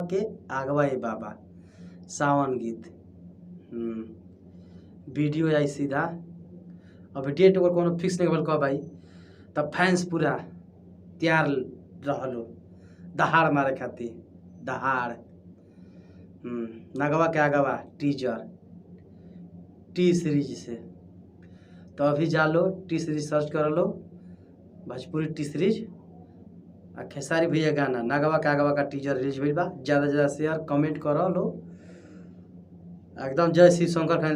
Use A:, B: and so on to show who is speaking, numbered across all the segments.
A: के आगवा ए बाबा सावन गीत वीडियो आई सीधा। अब डेट ओकर कोनो फिक्स नहीं कब भाई, तब फैंस पूरा तैयार रहलो दहाड़ मारे खातिर। दहाड़ नगवा के आगवा टीजर टी सीरीज से। तो अभी जा लो टी सीरीज सर्च कर लो, भोजपुरी टी सीरीज आ खेसारी भैया गाना नगवा के आगवा का टीजर रिलीज भइल बा। ज़्यादा से ज़्यादा शेयर कमेंट करो लो, एकदम जय शिव शंकर खान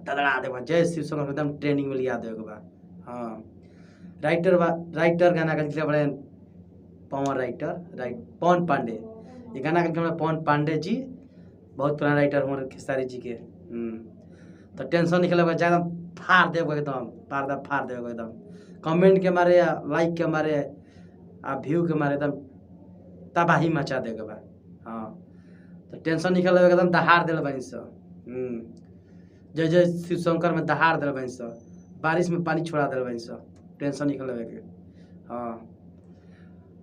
A: दड़ा देगा। जय शिव शंकर एकदम ट्रेनिंग में लिया देगा। हाँ राइटर गाना का लिखले बड़े पवन पांडे। ये गाना का पवन पांडे जी बहुत पुराना राइटर हमारे खेसारी जी के। तो टेंशन नहीं खेला ज़्यादा फाड़ देगा एकदम, पर्दा फाड़ देगा एकदम। कमेंट के मारे या लाइक के मारे आ व्यू के मारे एकदम तबाही मचा देगा बा। हाँ तो टेंशन नहीं खेला एकदम दहाड़ दिल बनी सो। जय जय शिव शंकर में दहाड़ दिल बनी सो, बारिश में पानी छोड़ा दिल बनी सो। टेंशन नहीं खेला के। हाँ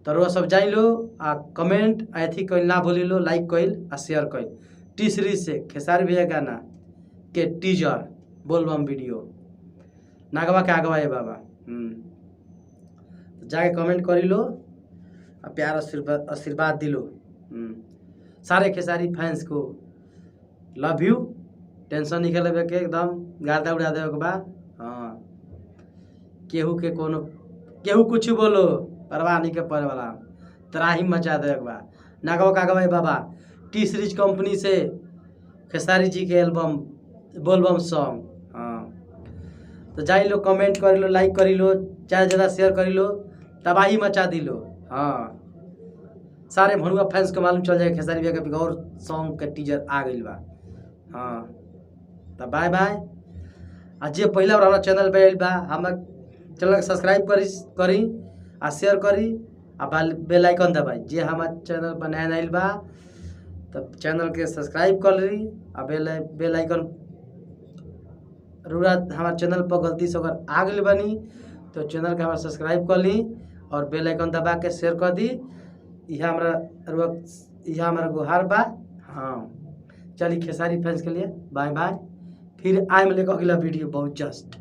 A: तो रो सब जान लो आ कमेंट अथी कल ना भूली लो, लाइक कल आ शेयर कल। टी सीरीज से खेसारी भैया गाना के टीजर बोलबम वीडियो नगवा के आगवा ए बाबा। तो जाके कमेंट करी लो आ प्यार आशीर्वाद दिलो। सारे खेसारी फैंस को लव यू। टेंशन नहीं खेले के एकदम गार्दा उड़ा देवे के बा। हाँ केहू के कोनो केहू कुछ बोलो परवाह नहीं के पड़े वाला, त्राही मचा देवे के बा। नगवा के आगवा ए बाबा टी सीरीज कंपनी से खेसारी जी के एल्बम बोलबम सॉन्ग। हाँ तो जाई लो कमेंट कर लो, लाइक करी लो, ज़्यादा ज़्यादा शेयर करी लो, तबाही मचा दी लो। हाँ सारे भनुआ फैंस को मालूम चल जाए खेसारी भैया के और सॉन्ग के टीजर आ गई बा। हाँ तो बाय बाय। आ जे पहला बार हमारा चैनल पे आइल बा हमारे चैनल के सब्सक्राइब करी आ शेयर करी आ बेल आइकन दबाई। जे हमारे चैनल पर नया आइल बा तब चैनल के सब्सक्राइब कर ली आ बेल आइकन रूरा। हमारे चैनल पर गलती से अगर आ गई बनी तो चैनल के हमारा सब्सक्राइब कर ली और बेल आइकन दबा के शेयर कर दी। यह हमारा गुहार बा। हाँ चलिए खेसारी फैंस के लिए बाय बाय। फिर आए मिलेगा अगला वीडियो बहुत जस्ट।